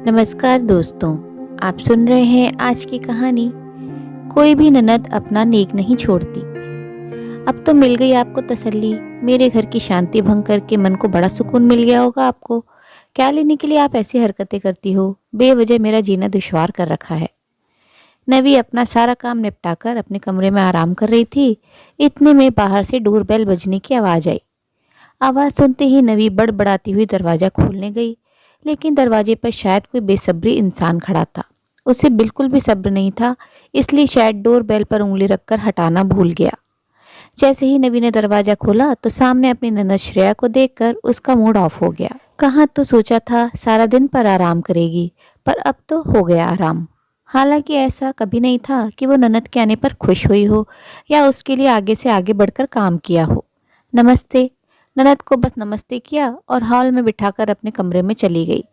नमस्कार दोस्तों, आप सुन रहे हैं आज की कहानी। कोई भी ननद अपना नेक नहीं छोड़ती। अब तो मिल गई आपको तसल्ली। मेरे घर की शांति भंग करके मन को बड़ा सुकून मिल गया होगा आपको। क्या लेने के लिए आप ऐसी हरकतें करती हो? बेवजह मेरा जीना दुश्वार कर रखा है। नवी अपना सारा काम निपटाकर अपने कमरे में आराम कर रही थी। इतने में बाहर से डोरबेल बजने की आवाज़ आई। आवाज़ सुनते ही नवी बड़बड़ाती हुई दरवाज़ा खोलने गई, लेकिन दरवाजे पर शायद कोई बेसब्री इंसान खड़ा था। उसे बिल्कुल भी सब्र नहीं था, इसलिए शायद डोर बेल पर उंगली रखकर हटाना भूल गया। जैसे ही नवी ने दरवाज़ा खोला तो सामने अपनी ननद श्रेया को देखकर उसका मूड ऑफ हो गया। कहाँ तो सोचा था सारा दिन पर आराम करेगी, पर अब तो हो गया आराम। हालांकि ऐसा कभी नहीं था कि वो ननद के आने पर खुश हुई हो या उसके लिए आगे से आगे बढ़कर काम किया हो। नमस्ते। ननद को बस नमस्ते किया और हॉल में बिठाकर अपने कमरे में चली गई।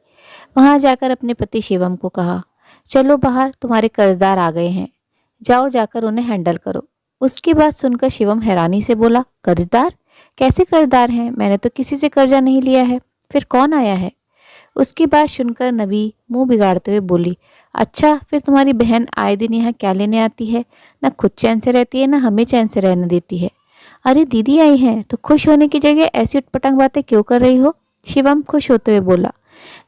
वहां जाकर अपने पति शिवम को कहा, चलो बाहर, तुम्हारे कर्जदार आ गए हैं, जाओ जाकर उन्हें हैंडल करो। उसकी बात सुनकर शिवम हैरानी से बोला, कर्जदार? कैसे कर्जदार हैं? मैंने तो किसी से कर्जा नहीं लिया है। फिर कौन आया है? उसकी बात सुनकर नवी मुंह बिगाड़ते हुए बोली, अच्छा, फिर तुम्हारी बहन आए दिन यहाँ क्या लेने आती है? ना खुद चैन से रहती है, ना हमें चैन से रहने देती है। अरे दीदी आई हैं तो खुश होने की जगह ऐसी उटपटांग बातें क्यों कर रही हो? शिवम खुश होते हुए बोला,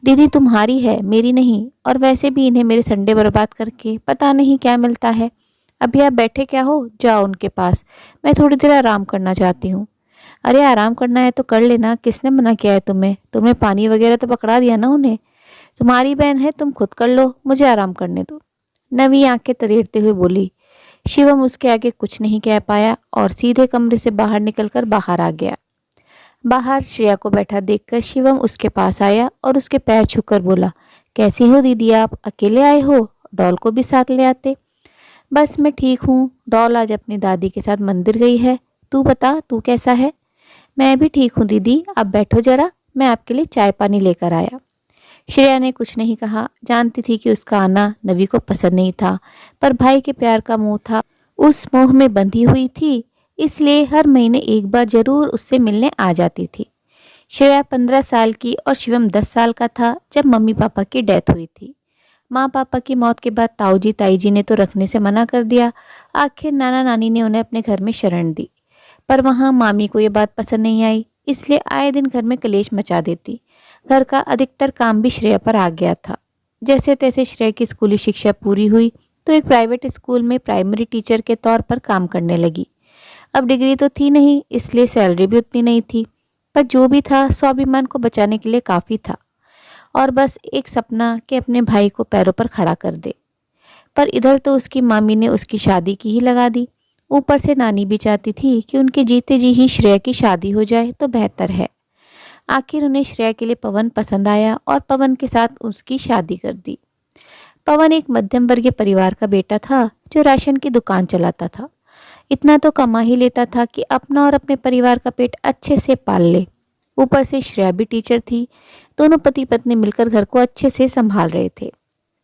दीदी तुम्हारी है, मेरी नहीं। और वैसे भी इन्हें मेरे संडे बर्बाद करके पता नहीं क्या मिलता है। अभी आप बैठे क्या हो? जाओ उनके पास, मैं थोड़ी देर आराम करना चाहती हूँ। अरे आराम करना है तो कर लेना, किसने मना किया है तुम्हें? तुमने पानी वगैरह तो पकड़ा दिया ना उन्हें। तुम्हारी बहन है, तुम खुद कर लो, मुझे आराम करने दो। नवी आंखें तरेरते हुए बोली। शिवम उसके आगे कुछ नहीं कह पाया और सीधे कमरे से बाहर निकलकर बाहर आ गया। बाहर श्रेया को बैठा देखकर शिवम उसके पास आया और उसके पैर छूकर बोला, कैसी हो दीदी आप? अकेले आए हो? डॉल को भी साथ ले आते। बस मैं ठीक हूँ, डॉल आज अपनी दादी के साथ मंदिर गई है। तू बता, तू कैसा है? मैं भी ठीक हूँ दीदी, आप बैठो जरा, मैं आपके लिए चाय पानी लेकर आया। श्रेया ने कुछ नहीं कहा। जानती थी कि उसका आना नवी को पसंद नहीं था, पर भाई के प्यार का मोह था, उस मोह में बंधी हुई थी, इसलिए हर महीने एक बार जरूर उससे मिलने आ जाती थी। श्रेया 15 साल की और शिवम 10 साल का था जब मम्मी पापा की डेथ हुई थी। माँ पापा की मौत के बाद ताऊ जी ताई जी ने तो रखने से मना कर दिया। आखिर नाना नानी ने उन्हें अपने घर में शरण दी, पर वहाँ मामी को ये बात पसंद नहीं आई, इसलिए आए दिन घर में कलेश मचा देती। घर का अधिकतर काम भी श्रेया पर आ गया था। जैसे तैसे श्रेया की स्कूली शिक्षा पूरी हुई तो एक प्राइवेट स्कूल में प्राइमरी टीचर के तौर पर काम करने लगी। अब डिग्री तो थी नहीं, इसलिए सैलरी भी उतनी नहीं थी, पर जो भी था स्वाभिमान को बचाने के लिए काफ़ी था, और बस एक सपना कि अपने भाई को पैरों पर खड़ा कर दे। पर इधर तो उसकी मामी ने उसकी शादी की ही लगा दी। ऊपर से नानी भी चाहती थी कि उनके जीते जी ही श्रेया की शादी हो जाए तो बेहतर है। आखिर उन्हें श्रेया के लिए पवन पसंद आया और पवन के साथ उसकी शादी कर दी। पवन एक मध्यम वर्गीय परिवार का बेटा था जो राशन की दुकान चलाता था। इतना तो कमा ही लेता था कि अपना और अपने परिवार का पेट अच्छे से पाल ले। ऊपर से श्रेया भी टीचर थी। दोनों पति पत्नी मिलकर घर को अच्छे से संभाल रहे थे।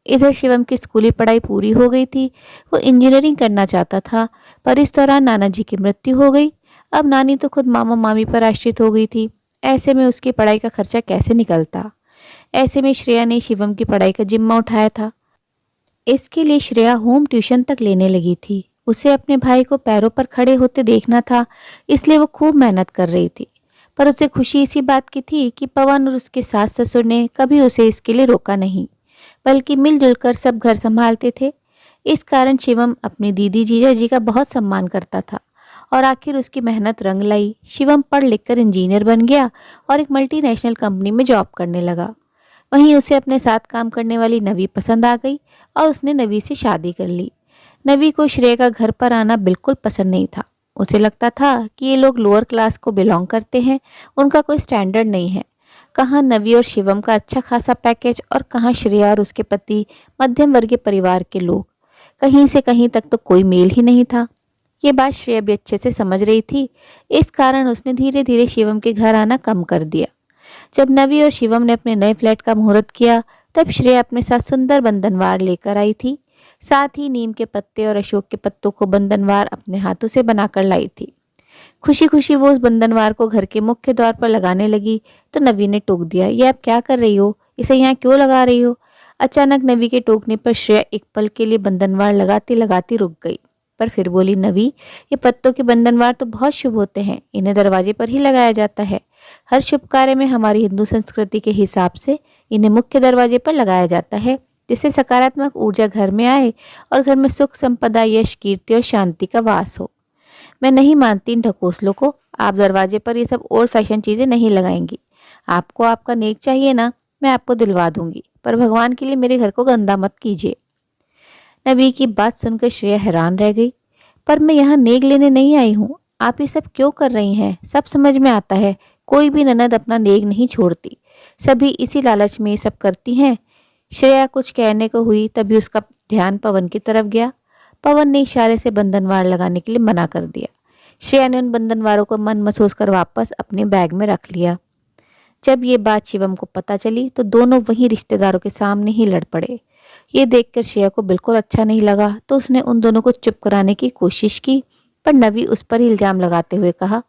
इधर शिवम की स्कूली पढ़ाई पूरी हो गई थी। वो इंजीनियरिंग करना चाहता था, पर इस दौरान नाना जी की मृत्यु हो गई। अब नानी तो खुद मामा मामी पर आश्रित हो गई थी। ऐसे में उसकी पढ़ाई का खर्चा कैसे निकलता? ऐसे में श्रेया ने शिवम की पढ़ाई का जिम्मा उठाया था। इसके लिए श्रेया होम ट्यूशन तक लेने लगी थी। उसे अपने भाई को पैरों पर खड़े होते देखना था, इसलिए वो खूब मेहनत कर रही थी। पर उसे खुशी इसी बात की थी कि पवन और उसके सास ससुर ने कभी उसे इसके लिए रोका नहीं, बल्कि मिलजुल कर सब घर संभालते थे। इस कारण शिवम अपनी दीदी जीजा जी का बहुत सम्मान करता था और आखिर उसकी मेहनत रंग लाई। शिवम पढ़ लिख कर इंजीनियर बन गया और एक मल्टीनेशनल कंपनी में जॉब करने लगा। वहीं उसे अपने साथ काम करने वाली नवी पसंद आ गई और उसने नवी से शादी कर ली। नवी को श्रेया का घर पर आना बिल्कुल पसंद नहीं था। उसे लगता था कि ये लोग लोअर क्लास को बिलोंग करते हैं, उनका कोई स्टैंडर्ड नहीं है। कहाँ नवी और शिवम का अच्छा खासा पैकेज और कहाँ श्रेया और उसके पति मध्यम वर्गीय परिवार के लोग। कहीं से कहीं तक तो कोई मेल ही नहीं था। ये बात श्रेया भी अच्छे से समझ रही थी। इस कारण उसने धीरे धीरे शिवम के घर आना कम कर दिया। जब नवी और शिवम ने अपने नए फ्लैट का मुहूर्त किया, तब श्रेया अपने साथ सुंदर बंधनवार लेकर आई थी। साथ ही नीम के पत्ते और अशोक के पत्तों को बंधनवार अपने हाथों से बनाकर लाई थी। खुशी खुशी वो उस बंधनवार को घर के मुख्य द्वार पर लगाने लगी तो नवी ने टोक दिया, ये आप क्या कर रही हो? इसे यहाँ क्यों लगा रही हो? अचानक नवी के टोकने पर श्रेया एक पल के लिए बंधनवार लगाती लगाती रुक गई, पर फिर बोली, नवी, ये पत्तों के बंधनवार तो बहुत शुभ होते हैं, इन्हें दरवाजे पर ही लगाया जाता है। हर शुभ कार्य में हमारी हिंदू संस्कृति के हिसाब से इन्हें मुख्य दरवाजे पर लगाया जाता है, जिससे सकारात्मक ऊर्जा घर में आए और घर में सुख, संपदा, यश, कीर्ति और शांति का वास हो। मैं नहीं मानती इन ढकोसलों को। आप दरवाजे पर ये सब ओल्ड फैशन चीजें नहीं लगाएंगी। आपको आपका नेक चाहिए ना, मैं आपको दिलवा दूंगी, पर भगवान के लिए मेरे घर को गंदा मत कीजिए। नबी की बात सुनकर श्रेया हैरान रह गई। पर मैं यहाँ नेक लेने नहीं आई हूँ। आप ये सब क्यों कर रही हैं? सब समझ में आता है, कोई भी ननद अपना नेक नहीं छोड़ती। सभी इसी लालच में ये सब करती हैं। श्रेया कुछ कहने को हुई, तभी उसका ध्यान पवन की तरफ गया। पवन ने इशारे से बंधनवार लगाने के लिए मना कर दिया। श्रेया ने उन बंधनवारों को मन महसूस कर वापस अपने बैग में रख लिया। जब ये बात शिवम को पता चली तो दोनों वहीं रिश्तेदारों के सामने ही लड़ पड़े। ये देखकर श्रेया को बिल्कुल अच्छा नहीं लगा, तो उसने उन दोनों को चुप कराने की कोशिश की, पर नवी उस पर ही इल्जाम लगाते हुए कहा,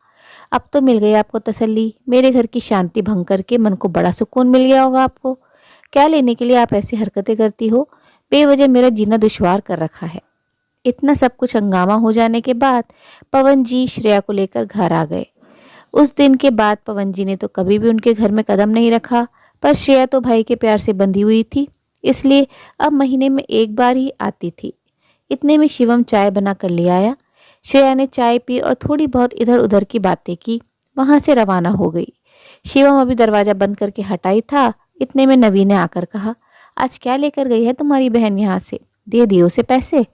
अब तो मिल गई आपको तसल्ली। मेरे घर की शांति भंग करके मन को बड़ा सुकून मिल गया होगा आपको। क्या लेने के लिए आप ऐसी हरकतें करती हो? बेवजह मेरा जीना दुश्वार कर रखा है। इतना सब कुछ हंगामा हो जाने के बाद पवन जी श्रेया को लेकर घर आ गए। उस दिन के बाद पवन जी ने तो कभी भी उनके घर में कदम नहीं रखा, पर श्रेया तो भाई के प्यार से बंधी हुई थी, इसलिए अब महीने में एक बार ही आती थी। इतने में शिवम चाय बना कर ले आया। श्रेया ने चाय पी और थोड़ी बहुत इधर उधर की बातें की, वहां से रवाना हो गई। शिवम अभी दरवाजा बंद करके हटाई था, इतने में नवी ने आकर कहा, आज क्या लेकर गई है तुम्हारी बहन यहाँ से? दे दियो उसे पैसे।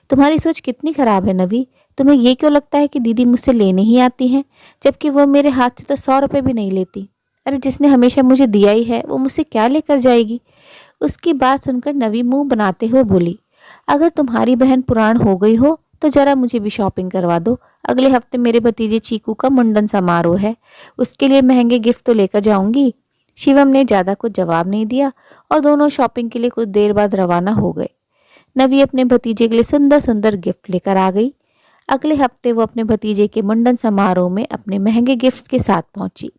तुम्हारी सोच कितनी खराब है नवी। तुम्हें ये क्यों लगता है कि दीदी मुझसे लेने ही आती हैं, जबकि वो मेरे हाथ से तो 100 रुपये भी नहीं लेती। अरे जिसने हमेशा मुझे दिया ही है, वो मुझसे क्या लेकर जाएगी? उसकी बात सुनकर नवी मुंह बनाते हुए बोली, अगर तुम्हारी बहन पुराण हो गई हो तो जरा मुझे भी शॉपिंग करवा दो। अगले हफ्ते मेरे भतीजे चीकू का मुंडन समारोह है, उसके लिए महंगे गिफ्ट तो लेकर जाऊंगी। शिवम ने ज्यादा कुछ जवाब नहीं दिया और दोनों शॉपिंग के लिए कुछ देर बाद रवाना हो गए। नवी अपने भतीजे के लिए सुंदर सुंदर गिफ्ट लेकर आ गई। अगले हफ्ते वो अपने भतीजे के मुंडन समारोह में अपने महंगे गिफ्ट्स के साथ पहुंची।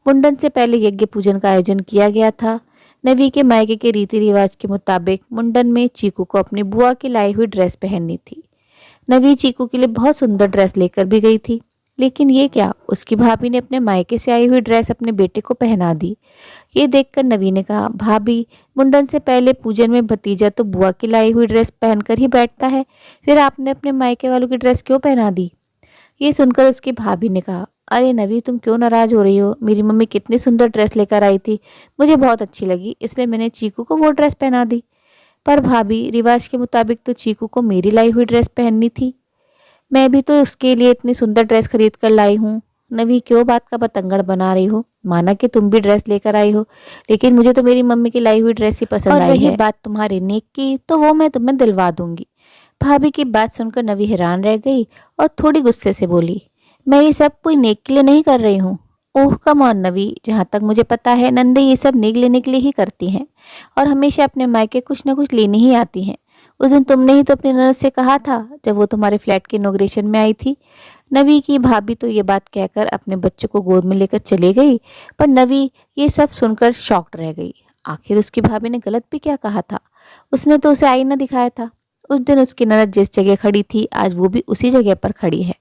मुंडन से पहले यज्ञ पूजन का आयोजन किया गया था। नवी के मायके के रीति रिवाज के मुताबिक मुंडन में चीकू को अपनी बुआ की लाई हुई ड्रेस पहननी थी। नवी चीकू के लिए बहुत सुंदर ड्रेस लेकर भी गई थी, लेकिन ये क्या, उसकी भाभी ने अपने मायके से आई हुई ड्रेस अपने बेटे को पहना दी। ये देखकर नवी ने कहा, भाभी, मुंडन से पहले पूजन में भतीजा तो बुआ की लाई हुई ड्रेस पहनकर ही बैठता है, फिर आपने अपने मायके वालों की ड्रेस क्यों पहना दी? ये सुनकर उसकी भाभी ने कहा, अरे नवी, तुम क्यों नाराज हो रही हो? मेरी मम्मी कितनी सुंदर ड्रेस लेकर आई थी, मुझे बहुत अच्छी लगी, इसलिए मैंने चीकू को वो ड्रेस पहना दी। पर भाभी, रिवाज के मुताबिक तो चीकू को मेरी लाई हुई ड्रेस पहननी थी। मैं भी तो उसके लिए इतनी सुंदर ड्रेस खरीद कर लाई हूँ। नवी, क्यों बात का बतंगड़ बना रही हो? माना कि तुम भी ड्रेस लेकर आई हो, लेकिन मुझे तो मेरी मम्मी की लाई हुई ड्रेस ही पसंद आई है। और रही बात तुम्हारे नेक की, तो वो मैं तुम्हें दिलवा दूंगी। भाभी की बात सुनकर नवी हैरान रह गई और थोड़ी गुस्से से बोली, मैं ये सब कोई नेक के लिए नहीं कर रही हूँ। ओह कम ऑन नवी, जहाँ तक मुझे पता है नंदे ये सब नेक लेने के लिए ही करती हैं और हमेशा अपने मायके कुछ न कुछ लेने ही आती हैं। उस दिन तुमने ही तो अपनी ननद से कहा था जब वो तुम्हारे फ्लैट के इनॉग्रेशन में आई थी। नवी की भाभी तो ये बात कहकर अपने बच्चों को गोद में लेकर चली गई, पर नवी ये सब सुनकर शॉक्ड रह गई। आखिर उसकी भाभी ने गलत भी क्या कहा था? उसने तो उसे आईना दिखाया था। उस दिन उसकी ननद जिस जगह खड़ी थी, आज वो भी उसी जगह पर खड़ी है।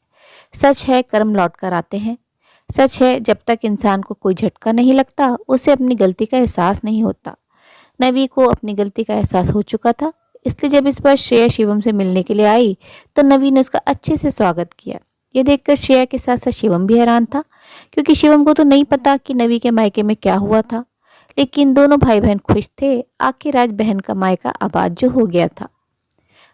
सच है, कर्म लौट कर आते हैं। सच है, जब तक इंसान को कोई झटका नहीं लगता, उसे अपनी गलती का एहसास नहीं होता। नवी को अपनी गलती का एहसास हो चुका था, इसलिए जब इस बार श्रेया शिवम से मिलने के लिए आई तो नवी ने उसका अच्छे से स्वागत किया। ये देखकर श्रेया के साथ साथ शिवम भी हैरान था, क्योंकि शिवम को तो नहीं पता कि नवी के मायके में क्या हुआ था। लेकिन दोनों भाई बहन खुश थे। आखिर आज बहन का मायका आबाद जो हो गया था।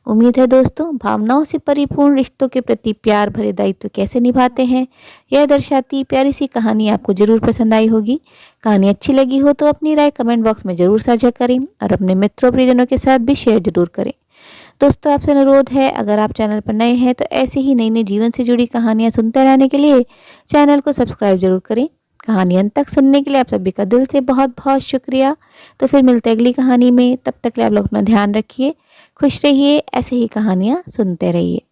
उम्मीद है दोस्तों, भावनाओं से परिपूर्ण रिश्तों के प्रति प्यार भरे दायित्व कैसे निभाते हैं, यह दर्शाती प्यारी सी कहानी आपको जरूर पसंद आई होगी। कहानी अच्छी लगी हो तो अपनी राय कमेंट बॉक्स में जरूर साझा करें और अपने मित्रों प्रियजनों के साथ भी शेयर जरूर करें। दोस्तों, आपसे अनुरोध है, अगर आप चैनल पर नए हैं तो ऐसे ही नई नई जीवन से जुड़ी कहानियाँ सुनते रहने के लिए चैनल को सब्सक्राइब जरूर करें। कहानी अंत तक सुनने के लिए आप सभी का दिल से बहुत बहुत शुक्रिया। तो फिर मिलते हैं अगली कहानी में, तब तक के लिए आप लोग अपना ध्यान रखिए, खुश रहिए, ऐसे ही कहानियाँ सुनते रहिए।